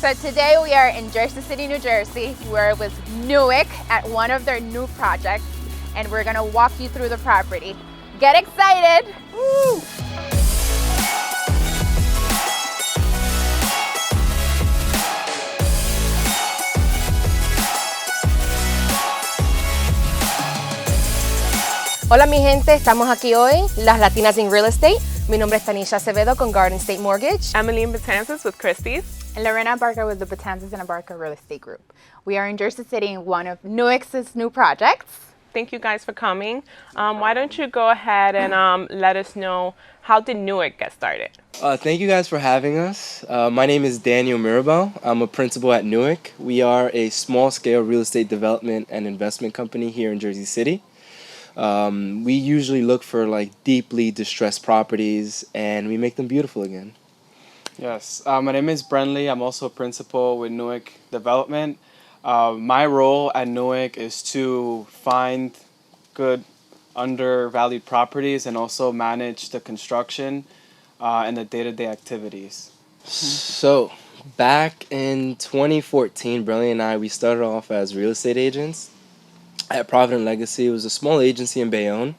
So today we are in Jersey City, New Jersey. We're with NUIC at one of their new projects, and we're gonna walk you through the property. Get excited! Woo! Hola mi gente, estamos aquí hoy, las Latinas in Real Estate. Mi nombre es Tanisha Acevedo con Garden State Mortgage. Emeline Betances with Christie's. And Lorena Abarca with the Betances and Abarca Real Estate Group. We are in Jersey City in one of NUIC's new projects. Thank you guys for coming. Why don't you go ahead and let us know, how did NUIC get started? Thank you guys for having us. My name is Daniel Mirabal. I'm a principal at NUIC. We are a small-scale real estate development and investment company here in Jersey City. We usually look for like deeply distressed properties and we make them beautiful again. Yes, my name is Brenly. I'm also a principal with NUIC Development. My role at NUIC is to find good undervalued properties and also manage the construction and the day-to-day activities. So, back in 2014, Brenly and I, we started off as real estate agents at Provident Legacy. It was a small agency in Bayonne.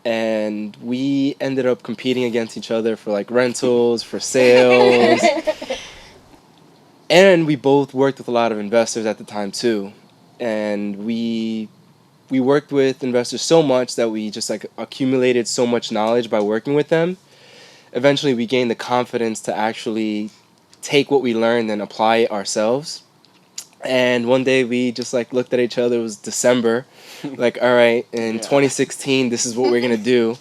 And we ended up competing against each other for like rentals, for sales. And we both worked with a lot of investors at the time too. And we worked with investors so much that we just like accumulated so much knowledge by working with them. Eventually we gained the confidence to actually take what we learned and apply it ourselves. And one day we just like looked at each other. It was December. Like, all right, in 2016, this is what we're going to do.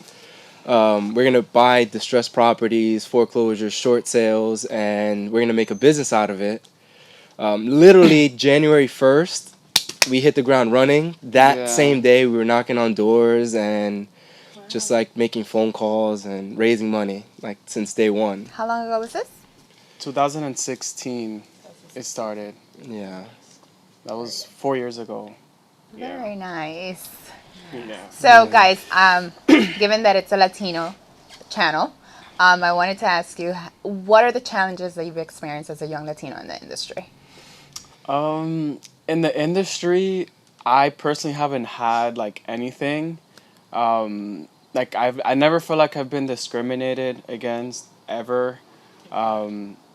We're going to buy distressed properties, foreclosures, short sales, and we're going to make a business out of it. Literally, January 1st, we hit the ground running. That same day, we were knocking on doors and just like making phone calls and raising money, like since day one. How long ago was this? 2016 it started. Yeah. That was 4 years ago. Very nice. Yeah. So guys, given that it's a Latino channel, I wanted to ask you, what are the challenges that you've experienced as a young Latino in the industry? In the industry, I personally haven't had like anything. Like I never feel like I've been discriminated against ever.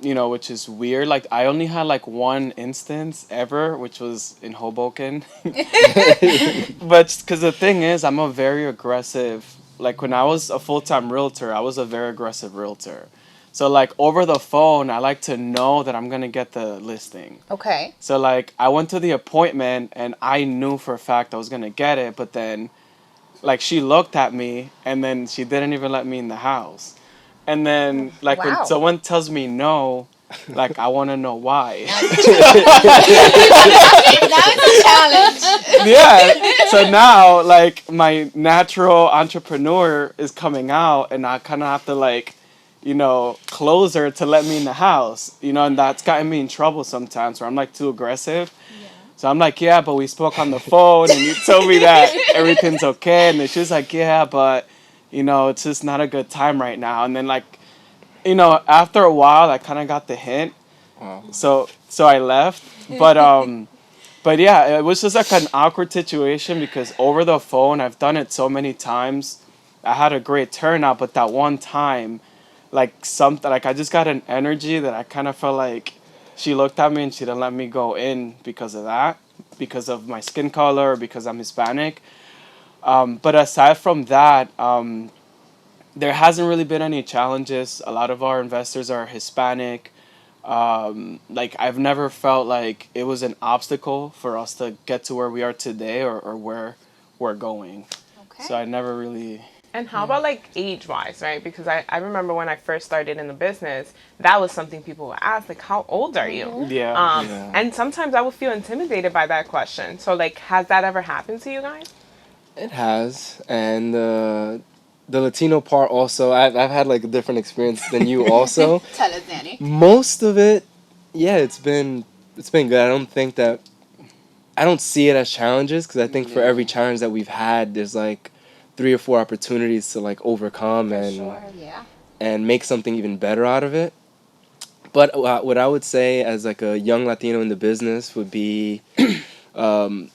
You know, which is weird. Like I only had like one instance ever, which was in Hoboken. But because the thing is, I'm a very aggressive, like when I was a full-time realtor, I was a very aggressive realtor. So like over the phone, I like to know that I'm going to get the listing. Okay. So like I went to the appointment and I knew for a fact I was going to get it. But then like she looked at me and then she didn't even let me in the house. And then, like, when someone tells me no, like, I want to know why. Now it's a challenge. Yeah. So now, like, my natural entrepreneur is coming out, and I kind of have to, like, you know, close her to let me in the house. You know, and that's gotten me in trouble sometimes where I'm, like, too aggressive. Yeah. So I'm like, yeah, but we spoke on the phone, and you told me that everything's okay. And then she was like, yeah, but... you know, it's just not a good time right now. And then, like, you know, after a while, I kind of got the hint. Wow. So I left. But yeah, it was just like an awkward situation because over the phone, I've done it so many times. I had a great turnout, but that one time, like I just got an energy that I kind of felt like she looked at me and she didn't let me go in because of that, because of my skin color, or because I'm Hispanic. But aside from that, there hasn't really been any challenges. A lot of our investors are Hispanic. Like I've never felt like it was an obstacle for us to get to where we are today or where we're going. Okay. So I never really... And how about like age-wise, right? Because I remember when I first started in the business, that was something people would ask, like, how old are you? Yeah. And sometimes I would feel intimidated by that question. So like, has that ever happened to you guys? It has, and the Latino part also. I've had like a different experience than you also. Tell us, Danny. Most of it, yeah, it's been good. I don't see it as challenges because I think for every challenge that we've had, there's like 3 or 4 opportunities to like overcome and make something even better out of it. But what I would say as like a young Latino in the business would be, and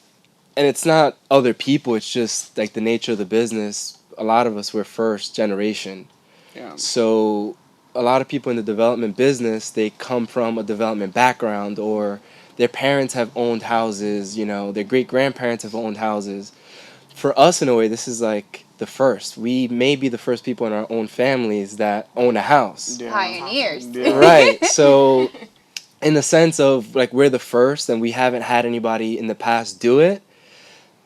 it's not other people, it's just like the nature of the business. A lot of us were first generation. Yeah. So a lot of people in the development business, they come from a development background, or their parents have owned houses, you know, their great grandparents have owned houses. For us, in a way, this is like the first. We may be the first people in our own families that own a house. Yeah. Pioneers. Yeah. Right. So in the sense of like we're the first and we haven't had anybody in the past do it,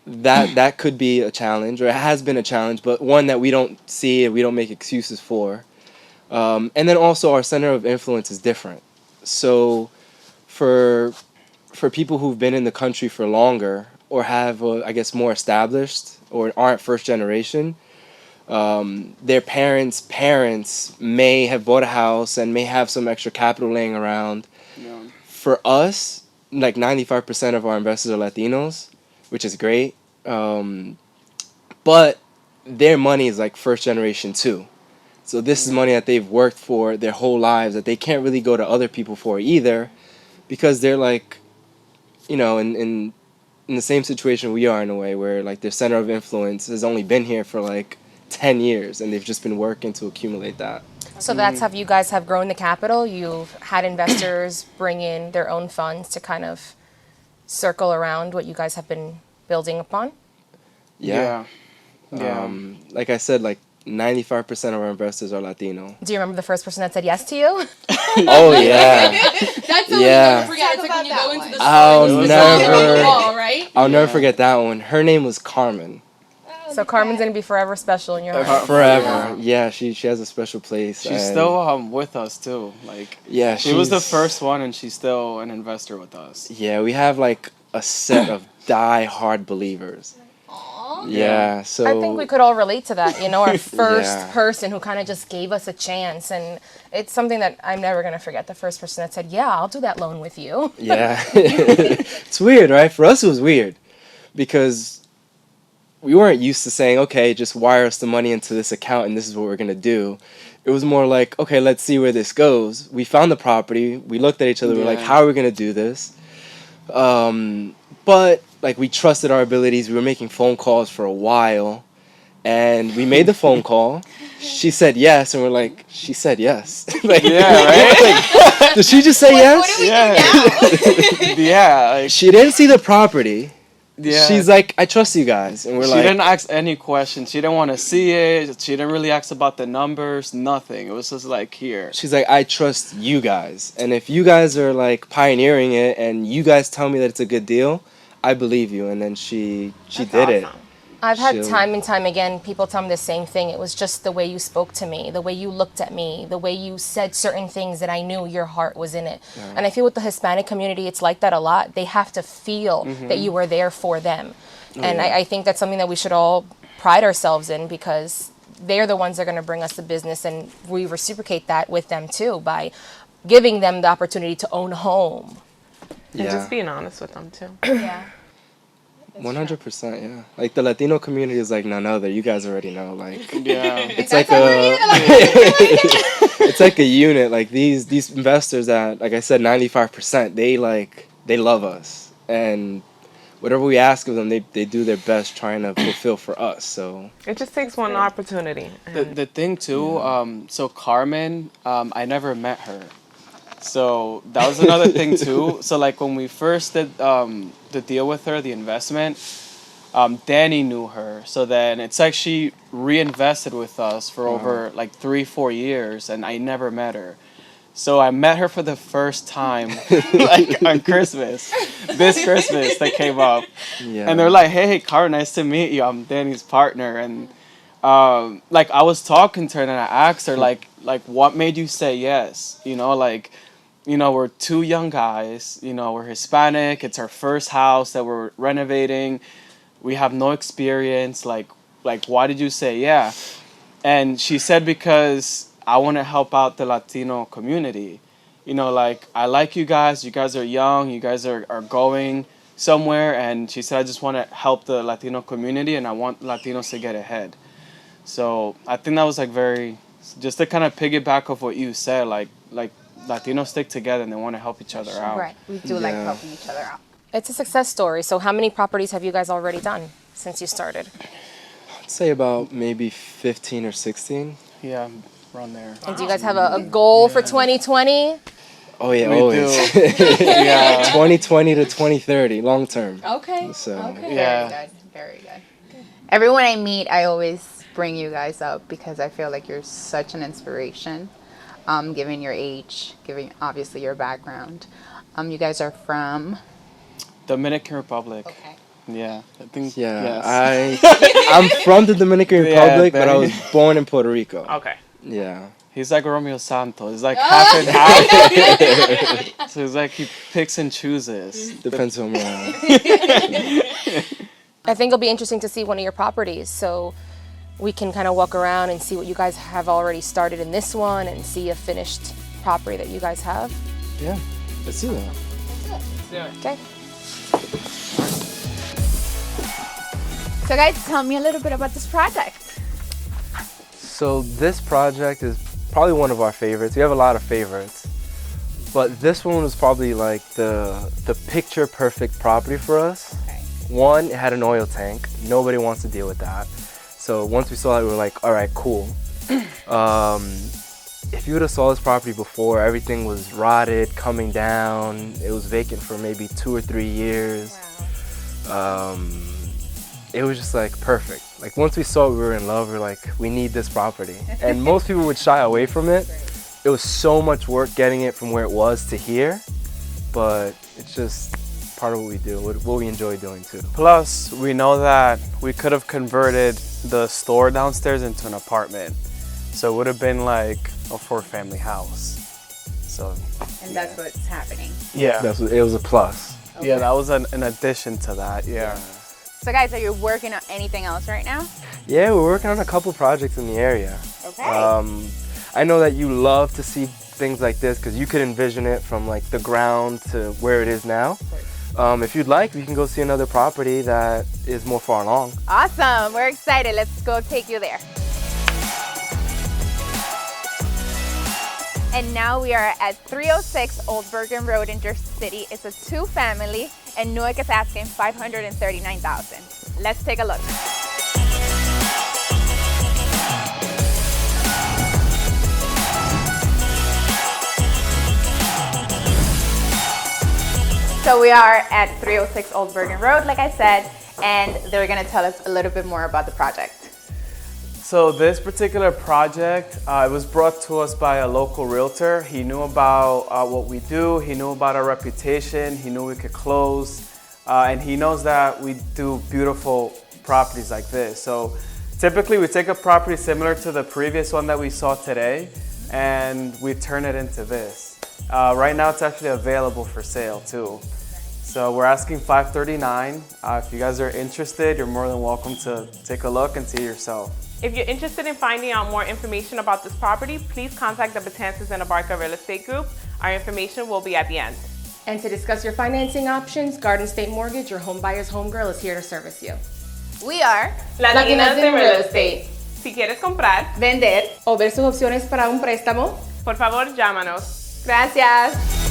that could be a challenge, or it has been a challenge, but one that we don't see and we don't make excuses for. And then also our center of influence is different. So for people who've been in the country for longer, or have I guess more established, or aren't first generation, their parents may have bought a house and may have some extra capital laying around. Yeah. For us, like 95% of our investors are Latinos, which is great. But their money is like first generation too. So this is money that they've worked for their whole lives that they can't really go to other people for either, because they're like, you know, in the same situation we are in a way, where like their center of influence has only been here for like 10 years and they've just been working to accumulate that. So that's how you guys have grown the capital. You've had investors bring in their own funds to kind of circle around what you guys have been building upon. Yeah. Like I said, like 95% of our investors are Latino. Do you remember the first person that said yes to you? Oh yeah. That's something Yeah. you never forget. It's like when you go into the store I'll and you see never- something on the wall, right? I'll never forget that one. Her name was Carmen. So Carmen's gonna be forever special in your heart. Forever. Yeah, she has a special place. She's and still with us too. Like yeah, she was the she's- first one, and she's still an investor with us. Yeah, we have like a set of die-hard believers. Yeah, so I think we could all relate to that. You know, our first Yeah. person who kind of just gave us a chance, and it's something that I'm never gonna forget. The first person that said, "Yeah, I'll do that loan with you." Yeah. It's weird, right? For us, it was weird because we weren't used to saying, okay, just wire us the money into this account and this is what we're going to do. It was more like, okay, let's see where this goes. We found the property. We looked at each other. We're like, Yeah. how are we going to do this? But like we trusted our abilities. We were making phone calls for a while. And we made the phone call. She said yes. And we're like, she said yes. Like, Yeah, right? like, did she just say yes? What do we do now? Yeah, like She didn't see the property. yeah. She's like, I trust you guys. And we're She like, didn't ask any questions. She didn't want to see it. She didn't really ask about the numbers. Nothing. It was just like here. she's like, I trust you guys. And if you guys are like pioneering it and you guys tell me that it's a good deal, I believe you. And then she did it. awesome. I've had She'll- time and time again people tell me the same thing. It was just the way you spoke to me, the way you looked at me, the way you said certain things that I knew your heart was in it. And I feel with the Hispanic community, it's like that a lot. They have to feel that you were there for them. And I think that's something that we should all pride ourselves in, because they're the ones that are going to bring us the business, and we reciprocate that with them too by giving them the opportunity to own a home. And Yeah. just being honest with them too. Yeah. 100%, yeah. Like the Latino community is like none other. You guys already know. Like Yeah. it's like a it's like a unit. Like these investors that, like I said, 95%, they love us. And whatever we ask of them, they do their best trying to fulfill for us. So It just takes one opportunity. The thing too, so Carmen, I never met her. So that was another thing too. So like when we first did the deal with her, the investment, Danny knew her. So then it's like she reinvested with us for over like 3-4 years, and I never met her. So I met her for the first time like on Christmas, this Christmas that came up. yeah. And they're like, hey, Cara, nice to meet you. I'm Danny's partner. And like I was talking to her and I asked her like what made you say yes? You know, we're two young guys, you know, we're Hispanic, it's our first house that we're renovating. We have no experience, like why did you say yeah? And she said, because I want to help out the Latino community. You know, like I like you guys are young, you guys are going somewhere, and she said I just want to help the Latino community and I want Latinos to get ahead. So I think that was like very, just to kind of piggyback off what you said, like Latinos stick together and they want to help each other out. Right. We do like Yeah. helping each other out. It's a success story. So how many properties have you guys already done since you started? I'd say about maybe 15 or 16. Yeah, around there. And do you guys have a goal for 2020? Oh yeah, We always. do. Yeah. 2020 to 2030, long term. Okay. So Yeah. Very good. Very good. Everyone I meet, I always bring you guys up because I feel like you're such an inspiration. Given your age, given obviously your background. You guys are from. Dominican Republic. Okay. Yeah, I think. yeah, Yes. I'm from the Dominican Yeah, Republic, but I there was born in Puerto Rico. Okay. Yeah. He's like Romeo Santos. He's like half and half. So it's like he picks and chooses. Depends on where. I think it'll be interesting to see one of your properties. So we can kind of walk around and see what you guys have already started in this one and see a finished property that you guys have. Yeah. Let's do that. Okay. So guys, tell me a little bit about this project. So this project is probably one of our favorites. We have a lot of favorites, but this one was probably like the picture perfect property for us. Okay. One, it had an oil tank. Nobody wants to deal with that. So once we saw it, we were like, all right, cool. If you would have saw this property before, everything was rotted, coming down. It was vacant for maybe 2 or 3 years. Wow. It was just like perfect. Like once we saw it, we were in love. We were like, we need this property. And most people would shy away from it. It was so much work getting it from where it was to here, but it's just part of what we do, what we enjoy doing too. Plus, we know that we could have converted the store downstairs into an apartment. So it would have been like a 4-family house. So, And that's what's happening. yeah. It was a plus. Yeah, that was an addition to that, yeah. So guys, are you working on anything else right now? Yeah, we're working on a couple projects in the area. Okay. I know that you love to see things like this because you could envision it from like the ground to where it is now. If you'd like, we can go see another property that is more far along. Awesome. We're excited. Let's go take you there. And now we are at 306 Old Bergen Road in Jersey City. It's a 2-family, and NUIC is asking $539,000. Let's take a look. So we are at 306 Old Bergen Road, like I said, and they're gonna tell us a little bit more about the project. So this particular project, it was brought to us by a local realtor. He knew about what we do, he knew about our reputation, he knew we could close, and he knows that we do beautiful properties like this. So typically we take a property similar to the previous one that we saw today, and we turn it into this. Right now it's actually available for sale too. So we're asking $539. If you guys are interested, you're more than welcome to take a look and see it yourself. If you're interested in finding out more information about this property, please contact the Betances and Abarca Real Estate Group. Our information will be at the end. And to discuss your financing options, Garden State Mortgage, your home buyer's homegirl, is here to service you. We are Latinas in Real Estate. Si quieres comprar, vender. O ver sus opciones para un préstamo. por favor, llámanos. Gracias.